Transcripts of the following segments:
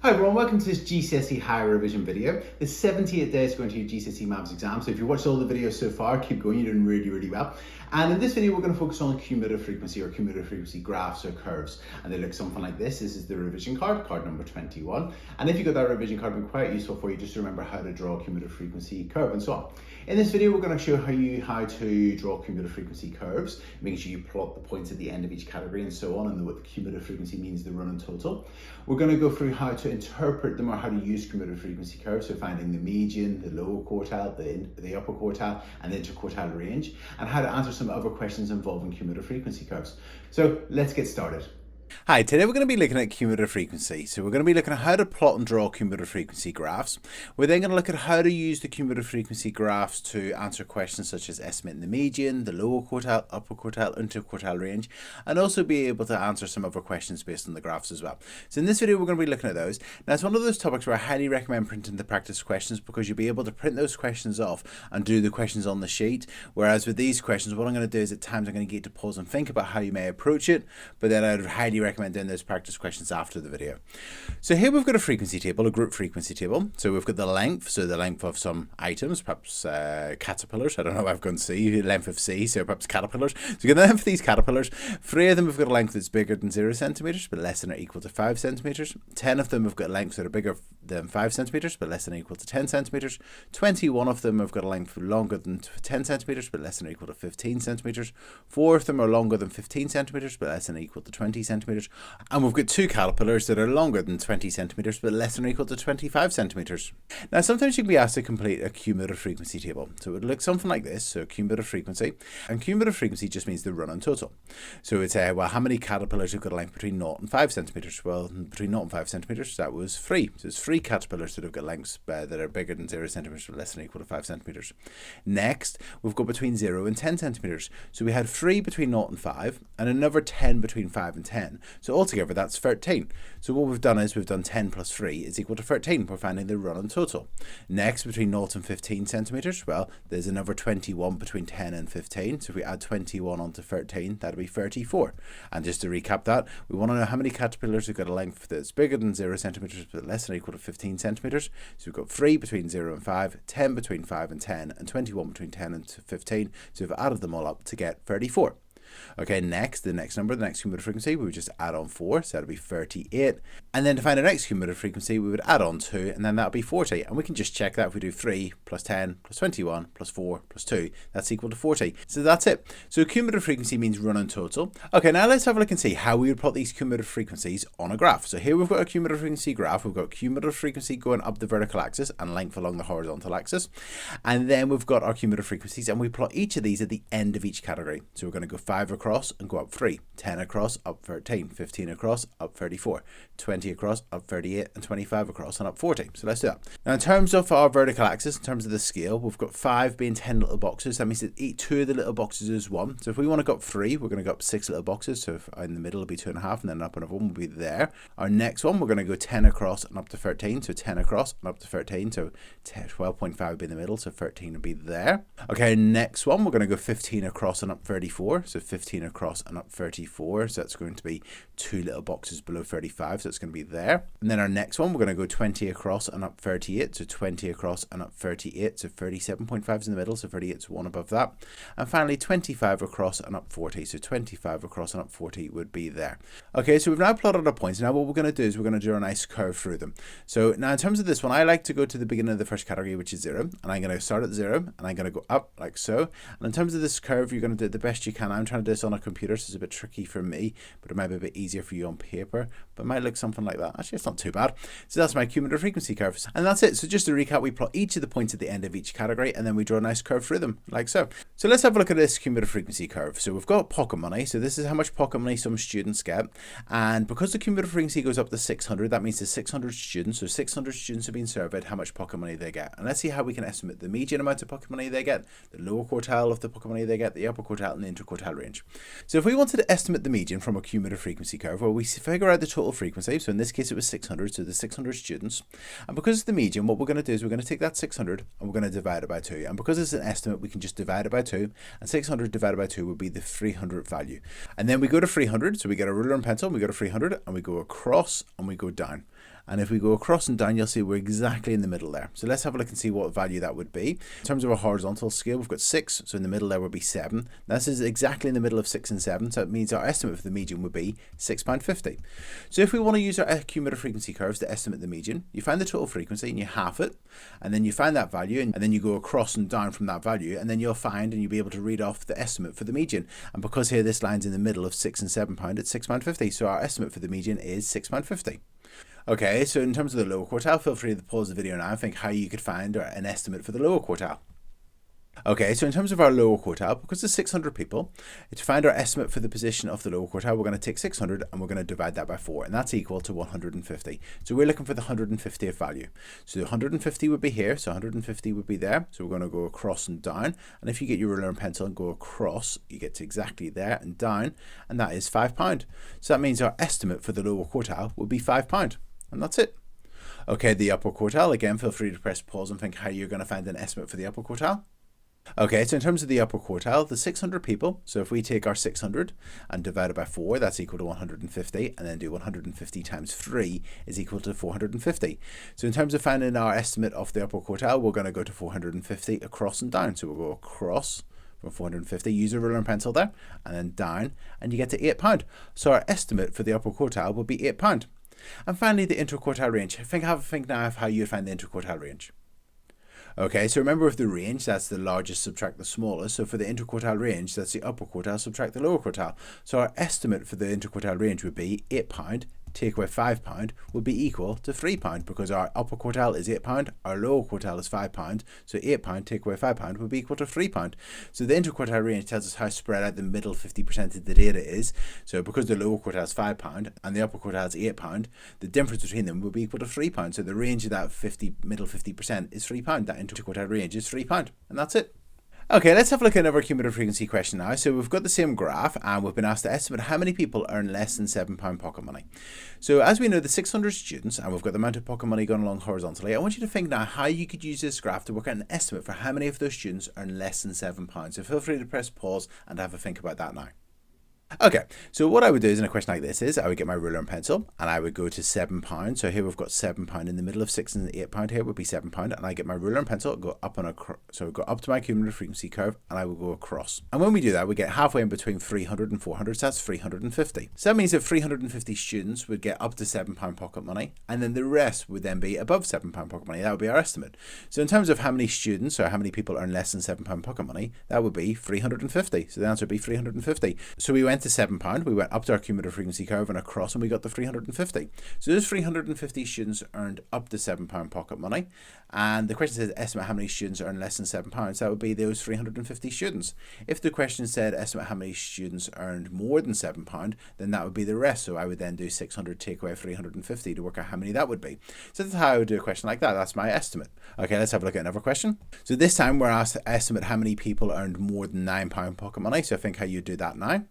Hi everyone, welcome to this GCSE Higher Revision video. There's 78 days to go into your GCSE Maths exam, so if you've watched all the videos so far, keep going, you're doing really well. And in this video, we're going to focus on cumulative frequency or cumulative frequency graphs or curves. And they look something like this. This is the revision card, card number 21. And if you got that revision card, it'll be quite useful for you just to remember how to draw a cumulative frequency curve and so on. In this video, we're going to show how to draw cumulative frequency curves, making sure you plot the points at the end of each category and so on, and what the cumulative frequency means, the run and total. We're going to go through how to interpret them or how to use cumulative frequency curves, so finding the median, the lower quartile, the upper quartile, and the interquartile range, and how to answer some other questions involving cumulative frequency curves. So let's get started. Hi, today we're going to be looking at cumulative frequency. So we're going to be looking at how to plot and draw cumulative frequency graphs. We're then going to look at how to use the cumulative frequency graphs to answer questions such as estimating the median, the lower quartile, upper quartile, interquartile range, and also be able to answer some other questions based on the graphs as well. So in this video, we're going to be looking at those. Now, it's one of those topics where I highly recommend printing the practice questions because you'll be able to print those questions off and do the questions on the sheet. Whereas with these questions, what I'm going to do is at times I'm going to get to pause and think about how you may approach it, but then I'd highly recommend doing those practice questions after the video. So here we've got a frequency table, a group frequency table. So we've got the length, so the length of some items, perhaps caterpillars. I don't know, I've gone C, length of C, so perhaps caterpillars. So we've got the length of these caterpillars. 3 of them have got a length that's bigger than 0 centimeters, but less than or equal to 5 centimeters. 10 of them have got lengths that are bigger than 5 centimeters, but less than or equal to 10 centimeters. 21 of them have got a length longer than 10 centimeters, but less than or equal to 15 centimeters. 4 of them are longer than 15 centimeters, but less than or equal to 20 centimeters. And we've got 2 caterpillars that are longer than 20 centimeters, but less than or equal to 25 centimeters. Now, sometimes you can be asked to complete a cumulative frequency table. So it would look something like this. So cumulative frequency, and cumulative frequency just means the run and total. So it's well, how many caterpillars have got a length between 0 and 5 centimeters? Well, between 0 and 5 centimeters, that was 3. So it's 3 caterpillars that have got lengths that are bigger than 0 centimeters, but less than or equal to 5 centimeters. Next, we've got between 0 and 10 centimeters. So we had 3 between 0 and 5, and another 10 between 5 and 10. So altogether, that's 13. So what we've done is we've done 10 plus 3 is equal to 13. We're finding the run and total. Next, between 0 and 15 centimeters, well, there's another 21 between 10 and 15. So if we add 21 onto 13, that'll be 34. And just to recap that, we want to know how many caterpillars have got a length that's bigger than 0 centimeters, but less than or equal to 15 centimeters. So we've got 3 between 0 and 5, 10 between 5 and 10, and 21 between 10 and 15. So we've added them all up to get 34. Okay, next, the next cumulative frequency, we would just add on 4, so that'll be 38. And then to find the next cumulative frequency, we would add on 2, and then that'll be 40. And we can just check that if we do 3 plus 10 plus 21 plus 4 plus 2, that's equal to 40. So that's it. So cumulative frequency means run and total. Okay, now let's have a look and see how we would plot these cumulative frequencies on a graph. So here we've got a cumulative frequency graph. We've got cumulative frequency going up the vertical axis and length along the horizontal axis. And then we've got our cumulative frequencies, and we plot each of these at the end of each category. So we're going to go 5 across and go up 3, 10 across, up 13, 15 across, up 34, 20 across, up 38, and 25 across and up 40. So let's do that. Now, in terms of our vertical axis, in terms of the scale, we've got 5 being 10 little boxes. That means that each 2 of the little boxes is 1. So if we want to go up 3, we're going to go up 6 little boxes. So if in the middle will be 2.5, and then up another 1 will be there. Our next one, we're going to go 10 across and up to 13. So 10 across and up to 13. So 12.5 will be in the middle. So 13 will be there. Okay, next one, we're going to go 15 across and up 34. So 15 across and up 34, so that's going to be 2 little boxes below 35, so it's going to be there. And then our next one, we're going to go 20 across and up 38, so 20 across and up 38, so 37.5 is in the middle, so 38 is 1 above that. And finally 25 across and up 40, so 25 across and up 40 would be there. Okay, so we've now plotted our points. Now what we're going to do is we're going to draw a nice curve through them. So now in terms of this one, I like to go to the beginning of the first category, which is 0, and I'm going to start at 0, and I'm going to go up like so. And in terms of this curve, you're going to do it the best you can. I'm trying to do this on a computer, so it's a bit tricky for me, but it might be a bit easier for you on paper, but it might look something like that. Actually, it's not too bad. So that's my cumulative frequency curves, and that's it. So just to recap, we plot each of the points at the end of each category, and then we draw a nice curve through them like so. So let's have a look at this cumulative frequency curve. So we've got pocket money, so this is how much pocket money some students get, and because the cumulative frequency goes up to 600, that means the 600 students, so 600 students have been surveyed, how much pocket money they get. And let's see how we can estimate the median amount of pocket money they get, the lower quartile of the pocket money they get, the upper quartile, and the interquartile range. So if we wanted to estimate the median from a cumulative frequency curve, well, we figure out the total frequency. So in this case, it was 600, so the 600 students. And because it's the median, what we're going to do is we're going to take that 600 and we're going to divide it by 2. And because it's an estimate, we can just divide it by 2. And 600 divided by 2 would be the 300 value. And then we go to 300, so we get a ruler and pencil, and we go to 300, and we go across, and we go down. And if we go across and down, you'll see we're exactly in the middle there. So let's have a look and see what value that would be. In terms of a horizontal scale, we've got 6. So in the middle there would be 7. This is exactly in the middle of 6 and 7. So it means our estimate for the median would be £6.50. So if we want to use our cumulative frequency curves to estimate the median, you find the total frequency and you half it. And then you find that value and then you go across and down from that value. And then you'll find and you'll be able to read off the estimate for the median. And because here this line's in the middle of £6 and £7, it's £6.50. So our estimate for the median is £6.50. Okay, so in terms of the lower quartile, feel free to pause the video now and think how you could find an estimate for the lower quartile. Okay, so in terms of our lower quartile, because there's 600 people, to find our estimate for the position of the lower quartile, we're going to take 600 and we're going to divide that by 4, and that's equal to 150. So we're looking for the 150th value. So the 150 would be here, so 150 would be there. So we're going to go across and down, and if you get your ruler and pencil and go across, you get to exactly there and down, and that is £5. So that means our estimate for the lower quartile would be £5. And that's it. Okay, the upper quartile, again, feel free to press pause and think how you're going to find an estimate for the upper quartile. Okay, so in terms of the upper quartile, the 600 people, so if we take our 600 and divide it by 4, that's equal to 150, and then do 150 times 3 is equal to 450. So in terms of finding our estimate of the upper quartile, we're going to go to 450 across and down. So we'll go across from 450, use a ruler and pencil there, and then down, and you get to £8. So our estimate for the upper quartile will be £8. And finally, the interquartile range. Have a think now of how you find the interquartile range. Okay, so remember with the range, that's the largest subtract the smallest. So for the interquartile range, that's the upper quartile subtract the lower quartile. So our estimate for the interquartile range would be £8, take away £5 would be equal to £3 because our upper quartile is £8, our lower quartile is £5. So £8 take away £5 would be equal to £3. So the interquartile range tells us how spread out the middle 50% of the data is. So because the lower quartile is £5 and the upper quartile is £8, the difference between them would be equal to £3. So the range of that middle 50% is £3. That interquartile range is £3, and that's it. Okay, let's have a look at another cumulative frequency question now. So we've got the same graph and we've been asked to estimate how many people earn less than £7 pocket money. So as we know, the 600 students, and we've got the amount of pocket money going along horizontally, I want you to think now how you could use this graph to work out an estimate for how many of those students earn less than £7. So feel free to press pause and have a think about that now. Okay, so what I would do is in a question like this is I would get my ruler and pencil and I would go to £7. So here we've got £7 in the middle of £6 and £8 here would be £7, and I get my ruler and pencil, go up on so go up to my cumulative frequency curve and I will go across. And when we do that, we get halfway in between 300 and 400, so that's 350. So that means that 350 students would get up to £7 pocket money, and then the rest would then be above £7 pocket money. That would be our estimate. So in terms of how many students or how many people earn less than £7 pocket money, that would be 350. So the answer would be 350. So we went to £7, we went up to our cumulative frequency curve and across, and we got the 350. So those 350 students earned up to £7 pocket money, and the question says estimate how many students earn less than £7. That would be those 350 students. If the question said estimate how many students earned more than £7, then that would be the rest. So I would then do 600 take away 350 to work out how many that would be. So that's how I would do a question like that. That's my estimate. Okay, let's have a look at another question. So this time we're asked to estimate how many people earned more than £9 pocket money. So I think how you do that now.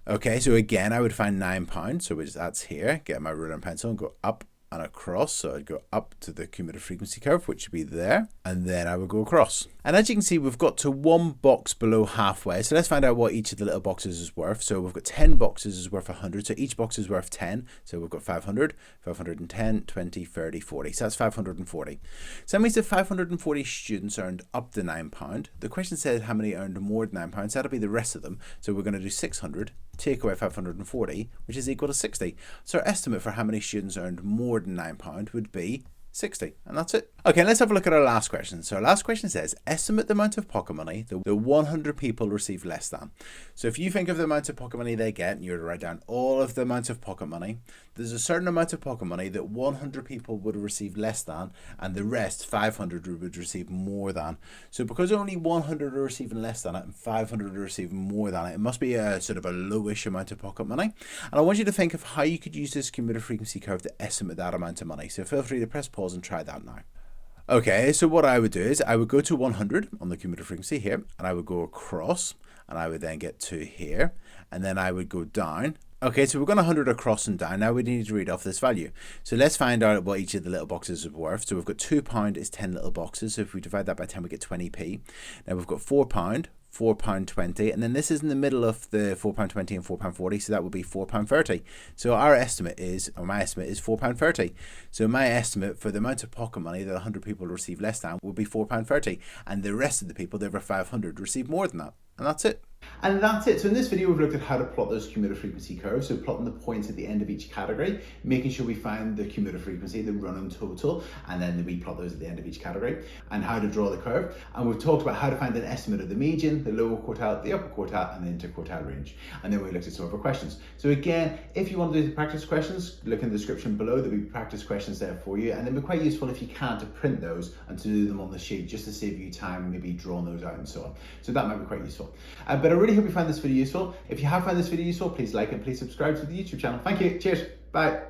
Okay, so again, I would find £9, so that's here, get my ruler and pencil and go up and across. So I'd go up to the cumulative frequency curve, which would be there, and then I would go across. And as you can see, we've got to one box below halfway. So let's find out what each of the little boxes is worth. So we've got 10 boxes is worth 100. So each box is worth 10. So we've got 500, 510, 20, 30, 40. So that's 540. So that means that 540 students earned up to £9. The question said how many earned more than £9. So that'll be the rest of them. So we're going to do 600, take away 540, which is equal to 60. So our estimate for how many students earned more than £9 would be 60, and that's it. Okay, let's have a look at our last question. So our last question says, estimate the amount of pocket money that 100 people receive less than. So if you think of the amount of pocket money they get, and you're to write down all of the amounts of pocket money, there's a certain amount of pocket money that 100 people would receive less than, and the rest, 500, would receive more than. So because only 100 are receiving less than it, and 500 are receiving more than it, it must be a sort of a lowish amount of pocket money. And I want you to think of how you could use this cumulative frequency curve to estimate that amount of money. So feel free to press pause and try that now. Okay, so what I would do is I would go to 100 on the cumulative frequency here, and I would go across, and I would then get to here, and then I would go down. Okay, so we've got 100 across and down. Now we need to read off this value. So let's find out what each of the little boxes is worth. So we've got £2 is 10 little boxes. So if we divide that by 10, we get 20p. Now we've got £4, £4.20, and then this is in the middle of the £4.20 and £4.40, so that would be £4.30. So our estimate is, or my estimate is £4.30. So my estimate for the amount of pocket money that 100 people receive less than would be £4.30, and the rest of the people, the over 500, receive more than that. And that's it. And that's it. So in this video, we've looked at how to plot those cumulative frequency curves. So plotting the points at the end of each category, making sure we find the cumulative frequency, the run-on total, and then we plot those at the end of each category, and how to draw the curve. And we've talked about how to find an estimate of the median, the lower quartile, the upper quartile, and the interquartile range. And then we looked at some of our questions. So again, if you want to do the practice questions, look in the description below. There'll be practice questions there for you. And they'll be quite useful if you can to print those and to do them on the sheet, just to save you time, maybe drawing those out and so on. So that might be quite useful. But I really hope you found this video useful. If you have found this video useful, please like and please subscribe to the YouTube channel. Thank you. Cheers. Bye.